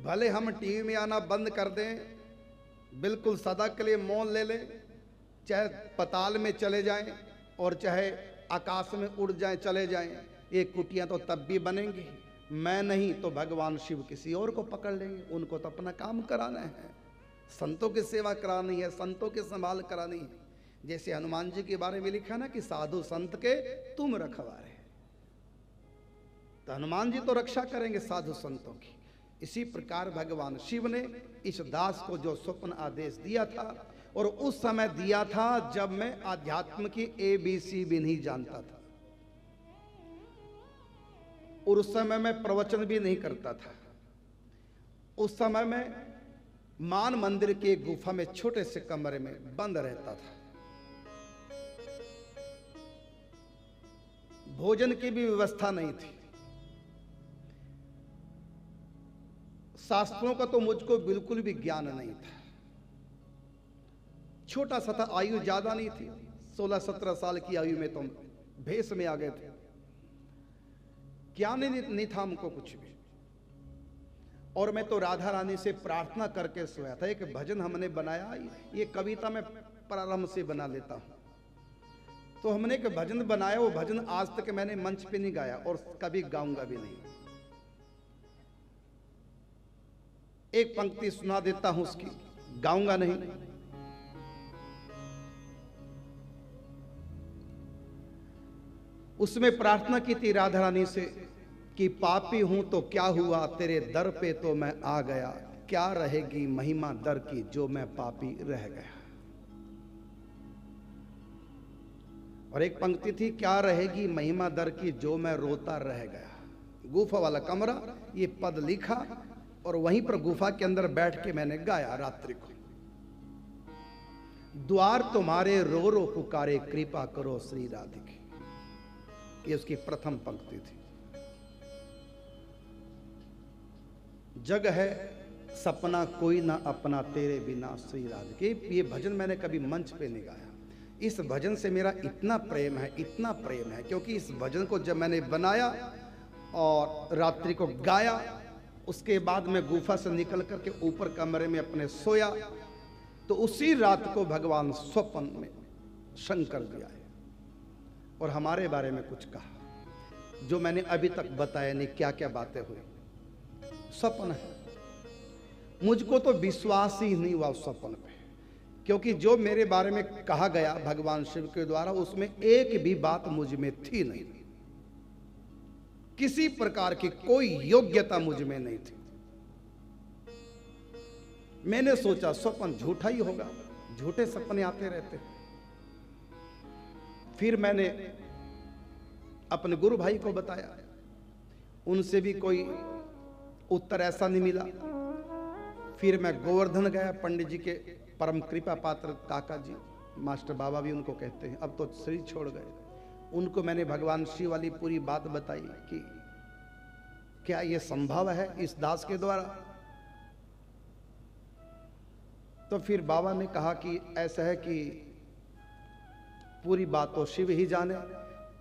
भले हम टीवी में आना बंद कर दें, बिल्कुल सदा के लिए मौन ले लें, चाहे पताल में चले जाएं और चाहे आकाश में उड़ जाएं चले जाएं, ये कुटियां तो तब भी बनेंगी। मैं नहीं तो भगवान शिव किसी और को पकड़ लेंगे। उनको तो अपना काम कराना है, संतों की सेवा करानी है, संतों की संभाल करानी है। जैसे हनुमान जी के बारे में लिखा ना कि साधु संत के तुम रखवारे, तो हनुमान जी तो रक्षा करेंगे साधु संतों की। इसी प्रकार भगवान शिव ने इस दास को जो स्वप्न आदेश दिया था, और उस समय दिया था जब मैं आध्यात्म की ABC भी नहीं जानता था, और उस समय मैं प्रवचन भी नहीं करता था। उस समय मैं मान मंदिर के गुफा में छोटे से कमरे में बंद रहता था। भोजन की भी व्यवस्था नहीं थी। शास्त्रों का तो मुझको बिल्कुल भी ज्ञान नहीं था। छोटा सा था, आयु ज्यादा नहीं थी, 16-17 साल की आयु में तो भेष में आ गए थे। ज्ञान नहीं था हमको कुछ भी। और मैं तो राधा रानी से प्रार्थना करके सोया था। एक भजन हमने बनाया, ये कविता में प्रारंभ से बना लेता हूं। तो हमने एक भजन बनाया, वो भजन आज तक मैंने मंच पे नहीं गाया और कभी गाऊंगा भी नहीं। एक पंक्ति सुना देता हूं उसकी, गाऊंगा नहीं। उसमें प्रार्थना की थी राधा रानी से कि पापी हूं तो क्या हुआ, तेरे दर पे तो मैं आ गया, क्या रहेगी महिमा दर की जो मैं पापी रह गया। और एक पंक्ति थी, क्या रहेगी महिमा दर की जो मैं रोता रह गया। गुफा वाला कमरा, ये पद लिखा और वहीं पर गुफा के अंदर बैठ के मैंने गाया रात्रि को। द्वार तुम्हारे रो रो पुकारे, कृपा करो श्री राधिके। ये उसकी प्रथम पंक्ति थी। जग है सपना कोई ना अपना, तेरे बिना श्री राधिके। ये भजन मैंने कभी मंच पे नहीं गाया। इस भजन से मेरा इतना प्रेम है, इतना प्रेम है, क्योंकि इस भजन को जब मैंने बनाया और रात्रि को गाया, उसके बाद मैं गुफा से निकल करके ऊपर कमरे में अपने सोया, तो उसी रात को भगवान स्वप्न में शंकर जी आए और हमारे बारे में कुछ कहा जो मैंने अभी तक बताया नहीं। क्या क्या बातें हुई, स्वप्न है। मुझको तो विश्वास ही नहीं हुआ उस स्वप्न पे, क्योंकि जो मेरे बारे में कहा गया भगवान शिव के द्वारा, उसमें एक भी बात मुझ में थी नहीं। किसी प्रकार की कोई योग्यता मुझ में नहीं थी। मैंने सोचा स्वप्न झूठा ही होगा, झूठे सपने आते रहते। फिर मैंने अपने गुरु भाई को बताया, उनसे भी कोई उत्तर ऐसा नहीं मिला। फिर मैं गोवर्धन गया, पंडित जी के परम कृपा पात्र काका जी, मास्टर बाबा भी उनको कहते हैं, अब तो शरीर छोड़ गए। उनको मैंने भगवान शिव वाली पूरी बात बताई कि क्या यह संभव है इस दास के द्वारा। तो फिर बाबा ने कहा कि ऐसा है कि पूरी बात तो शिव ही जाने,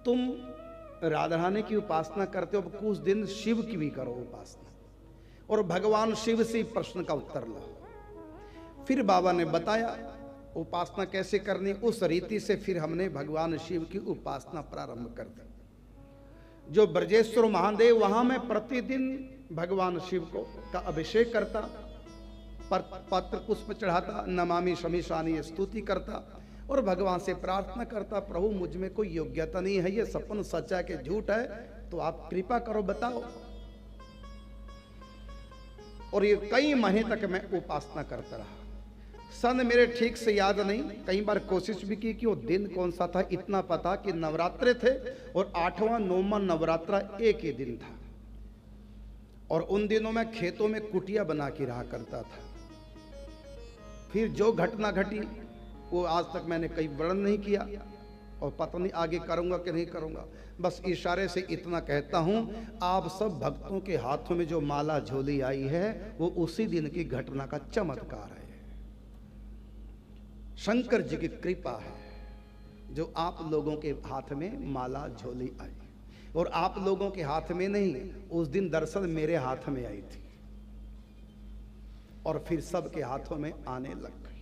तुम राधा रानी की उपासना करते हो, कुछ दिन शिव की भी करो उपासना और भगवान शिव से प्रश्न का उत्तर लो। फिर बाबा ने बताया उपासना कैसे करनी, उस रीति से फिर हमने भगवान शिव की उपासना प्रारंभ कर दी। जो ब्रजेश्वर महादेव, वहां मैं प्रतिदिन भगवान शिव को का अभिषेक करता, पत्र पुष्प चढ़ाता, नमामि शमीशानी स्तुति करता और भगवान से प्रार्थना करता, प्रभु मुझ में कोई योग्यता नहीं है, ये सपन सच है कि झूठ है, तो आप कृपा करो बताओ। और ये कई महीने तक मैं उपासना करता रहा। सन मेरे ठीक से याद नहीं, कई बार कोशिश भी की कि वो दिन कौन सा था। इतना पता कि नवरात्रे थे और 8वां 9वां नवरात्रा एक ही दिन था, और उन दिनों में खेतों में कुटिया बना के रहा करता था। फिर जो घटना घटी वो आज तक मैंने कहीं वर्णन नहीं किया और पता नहीं आगे करूंगा कि नहीं करूंगा। बस इशारे से इतना कहता हूं, आप सब भक्तों के हाथों में जो माला झोली आई है वो उसी दिन की घटना का चमत्कार है। शंकर जी की कृपा है जो आप लोगों के हाथ में माला झोली आई, और आप लोगों के हाथ में नहीं, उस दिन दरअसल मेरे हाथ में आई थी। और फिर सबके हाथों में आने लग गई।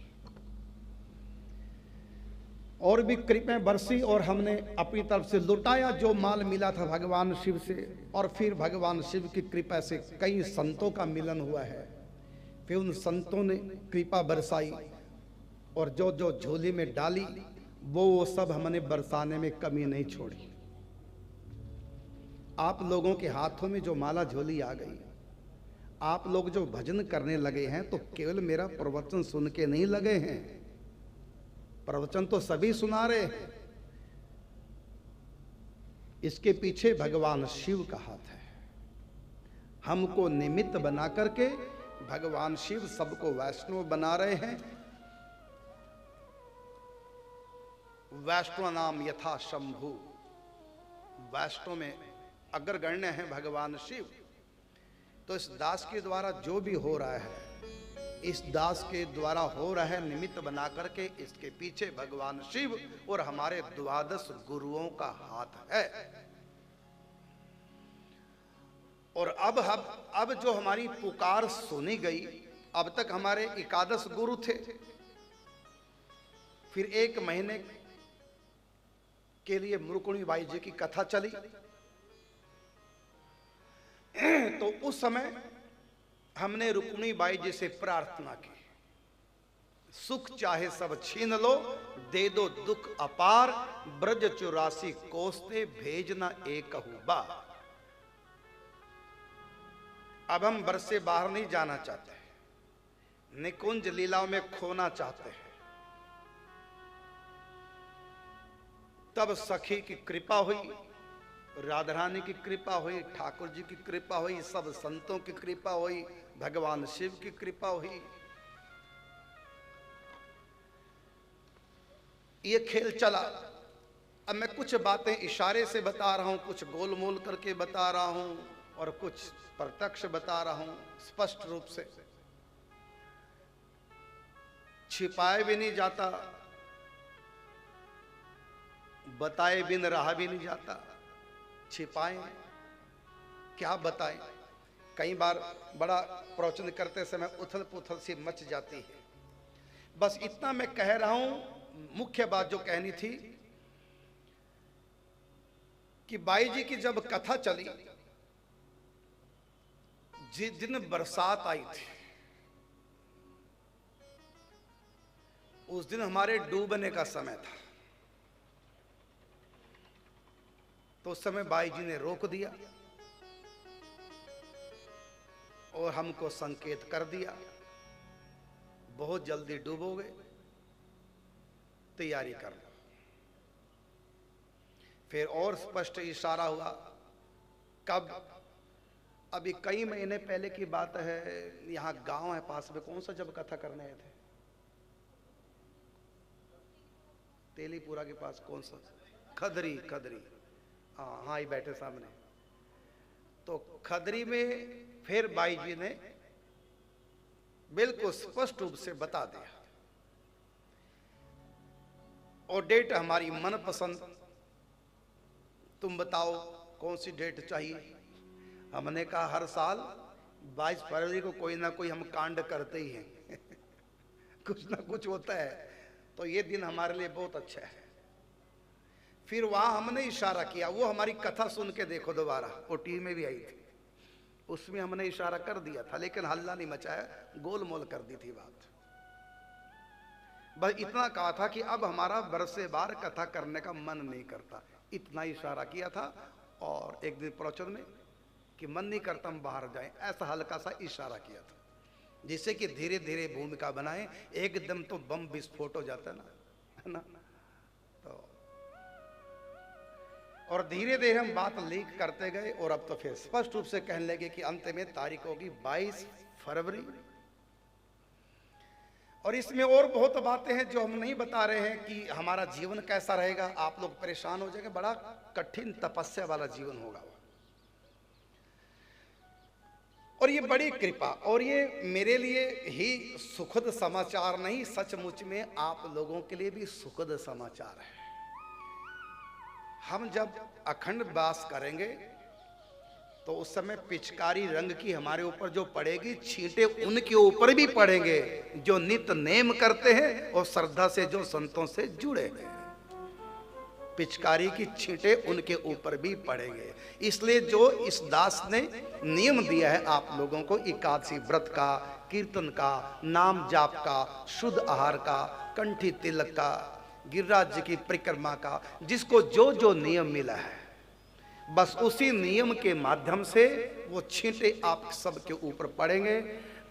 और भी कृपाएं बरसी और हमने अपनी तरफ से लुटाया जो माल मिला था भगवान शिव से। और फिर भगवान शिव की कृपा से कई संतों का मिलन हुआ है। फिर उन संतों ने कृपा बरसाई और जो जो झोली में डाली वो सब हमने बरसाने में कमी नहीं छोड़ी। आप लोगों के हाथों में जो माला झोली आ गई, आप लोग जो भजन करने लगे हैं तो केवल मेरा प्रवचन सुन के नहीं लगे हैं, प्रवचन तो सभी सुना रहे हैं। इसके पीछे भगवान शिव का हाथ है। हमको निमित्त बना करके भगवान शिव सबको वैष्णव बना रहे हैं। वैष्णव नाम यथा शंभु, वैष्णव में अग्रगण्य है भगवान शिव। तो इस दास के द्वारा जो भी हो रहा है, इस दास के द्वारा हो रहा है निमित्त बना करके, इसके पीछे भगवान शिव और हमारे 12 गुरुओं का हाथ है। और अब जो हमारी पुकार सुनी गई, अब तक हमारे 11 गुरु थे। फिर 1 महीने के लिए रुक्मिणी बाई जी की कथा चली। तो उस समय हमने रुक्मिणी बाई जी से प्रार्थना की, सुख चाहे सब छीन लो, दे दो दुख अपार, ब्रज 84 कोसते भेजना एक बा। अब हम ब्रज से बाहर नहीं जाना चाहते, निकुंज लीलाओं में खोना चाहते हैं। तब सखी की कृपा हुई, राधा रानी की कृपा हुई, ठाकुर जी की कृपा हुई, सब संतों की कृपा हुई, भगवान शिव की कृपा हुई। ये खेल चला। अब मैं कुछ बातें इशारे से बता रहा हूं, कुछ गोल मोल करके बता रहा हूं और कुछ प्रत्यक्ष बता रहा हूं, स्पष्ट रूप से छिपाए भी नहीं जाता, बताए बिन रहा भी नहीं जाता। छिपाएं क्या बताएं? कई बार बड़ा प्रवचन करते समय उथल पुथल सी मच जाती है। बस इतना मैं कह रहा हूं, मुख्य बात जो कहनी थी कि बाई जी की जब कथा चली, जिस दिन बरसात आई थी उस दिन हमारे डूबने का समय था। तो उस समय बाई जी ने रोक दिया और हमको संकेत कर दिया, बहुत जल्दी डूबोगे, तैयारी कर लो। फिर और स्पष्ट इशारा हुआ। कब? अभी कई महीने पहले की बात है। यहां गांव है पास में, कौन सा जब कथा करने आए थे? तेलीपुरा के पास कौन सा? खदरी। हाँ, ही बैठे सामने। तो खदरी में फिर बाई जी ने बिल्कुल स्पष्ट रूप से बता दिया और डेट हमारी मनपसंद, तुम बताओ कौन सी डेट चाहिए। हमने कहा हर साल 22 फरवरी को कोई ना कोई हम कांड करते ही हैं कुछ ना कुछ होता है, तो ये दिन हमारे लिए बहुत अच्छा है। फिर वहां हमने इशारा किया, वो हमारी कथा सुन के देखो दोबारा, वो टीवी में भी आई थी, उसमें हमने इशारा कर दिया था, लेकिन हल्ला नहीं मचाया, गोल मोल कर दी थी बात। बस इतना कहा था कि अब हमारा बरसे बार कथा करने का मन नहीं करता, इतना इशारा किया था। और एक दिन प्रवचन में कि मन नहीं करता हम बाहर जाएं, ऐसा हल्का सा इशारा किया था, जिससे कि धीरे धीरे भूमिका बनाएं। एकदम तो बम विस्फोट हो जाता है ना। तो और धीरे धीरे हम बात लीक करते गए और अब तो फिर स्पष्ट रूप से कहने लगे कि अंत में तारीख होगी 22 फरवरी। और इसमें और बहुत बातें हैं जो हम नहीं बता रहे हैं कि हमारा जीवन कैसा रहेगा, आप लोग परेशान हो जाएंगे, बड़ा कठिन तपस्या वाला जीवन होगा। और ये बड़ी कृपा, और ये मेरे लिए ही सुखद समाचार नहीं, सचमुच में आप लोगों के लिए भी सुखद समाचार है। हम जब अखंड वास करेंगे तो उस समय पिचकारी रंग की हमारे ऊपर जो पड़ेगी, छींटे उनके ऊपर भी पड़ेंगे जो नित्य नेम करते हैं और श्रद्धा से जो संतों से जुड़े हैं। पिचकारी की छींटे उनके ऊपर भी पड़ेंगे। इसलिए जो इस दास ने नियम दिया है आप लोगों को, एकादशी व्रत का, कीर्तन का, नाम जाप का, शुद्ध आहार का, कंठी तिलक का, गिरिराज जी की परिक्रमा का, जिसको जो जो नियम मिला है, बस उसी नियम के माध्यम से वो छींटे आप सबके ऊपर पड़ेंगे।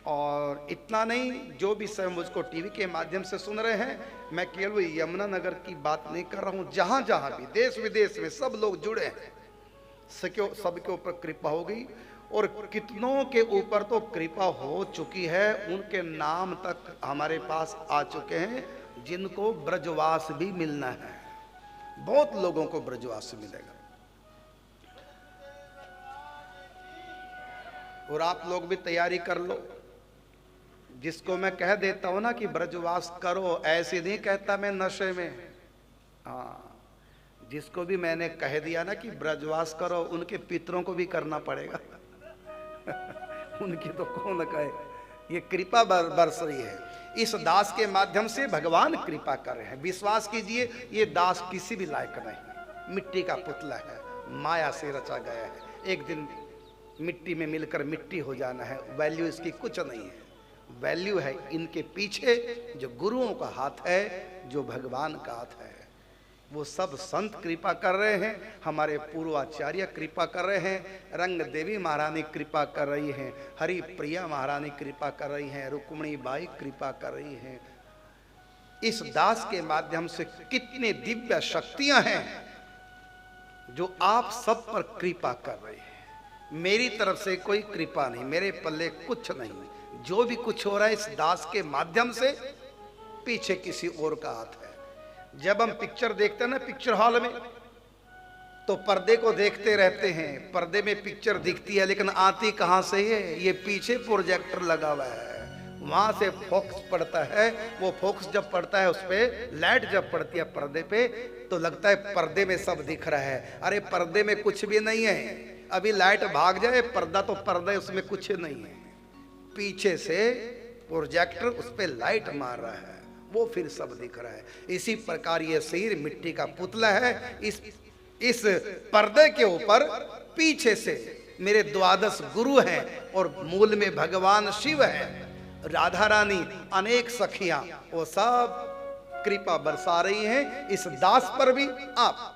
और इतना नहीं, जो भी सब मुझको टीवी के माध्यम से सुन रहे हैं, मैं केवल यमुनानगर की बात नहीं कर रहा हूँ, जहाँ जहाँ भी देश विदेश में सब लोग जुड़े हैं, सबके ऊपर कृपा होगी। और कितनों के ऊपर तो कृपा हो चुकी है, उनके नाम तक हमारे पास आ चुके हैं, जिनको ब्रजवास भी मिलना है। बहुत लोगों को ब्रजवास मिलेगा। और आप लोग भी तैयारी कर लो। जिसको मैं कह देता हूं ना कि ब्रजवास करो, ऐसे नहीं कहता मैं नशे में। हाँ, जिसको भी मैंने कह दिया ना कि ब्रजवास करो, उनके पितरों को भी करना पड़ेगा। उनकी तो कौन कहे, ये कृपा बरस रही है। इस दास के माध्यम से भगवान कृपा कर रहे हैं। विश्वास कीजिए, ये दास किसी भी लायक नहीं, मिट्टी का पुतला है, माया से रचा गया है। एक दिन मिट्टी में मिलकर मिट्टी हो जाना है। वैल्यू इसकी कुछ नहीं है। वैल्यू है इनके पीछे जो गुरुओं का हाथ है, जो भगवान का हाथ है। वो सब संत कृपा कर रहे हैं, हमारे पूर्वाचार्य कृपा कर रहे हैं, रंग देवी महारानी कृपा कर रही हैं, हरि प्रिया महारानी कृपा कर रही हैं, रुक्मिणी बाई कृपा कर रही हैं। इस दास के माध्यम से कितने दिव्य शक्तियां हैं जो आप सब पर कृपा कर रही है। मेरी तरफ से कोई कृपा नहीं, मेरे पल्ले कुछ नहीं। जो भी कुछ हो रहा है इस दास के माध्यम से, पीछे किसी और का हाथ है। जब हम पिक्चर देखते हैं ना पिक्चर हॉल में, तो पर्दे को देखते रहते हैं, पर्दे में पिक्चर दिखती है लेकिन आती कहां से है? ये पीछे प्रोजेक्टर लगा हुआ है, वहां से फोकस पड़ता है। वो फोकस जब पड़ता है, उस पे लाइट जब पड़ती है पर्दे पे, तो लगता है पर्दे में सब दिख रहा है। अरे पर्दे में कुछ भी नहीं है। अभी लाइट भाग जाए, पर्दा तो पर्दा है, उसमें कुछ नहीं है। पीछे से प्रोजेक्टर उस पे लाइट मार रहा है, वो फिर सब दिख रहा है। इसी प्रकार ये शरीर मिट्टी का पुतला है। इस पर्दे के ऊपर पीछे से मेरे द्वादश गुरु हैं और मूल में भगवान शिव है, राधा रानी, अनेक सखियां, वो सब कृपा बरसा रही हैं इस दास पर भी। आप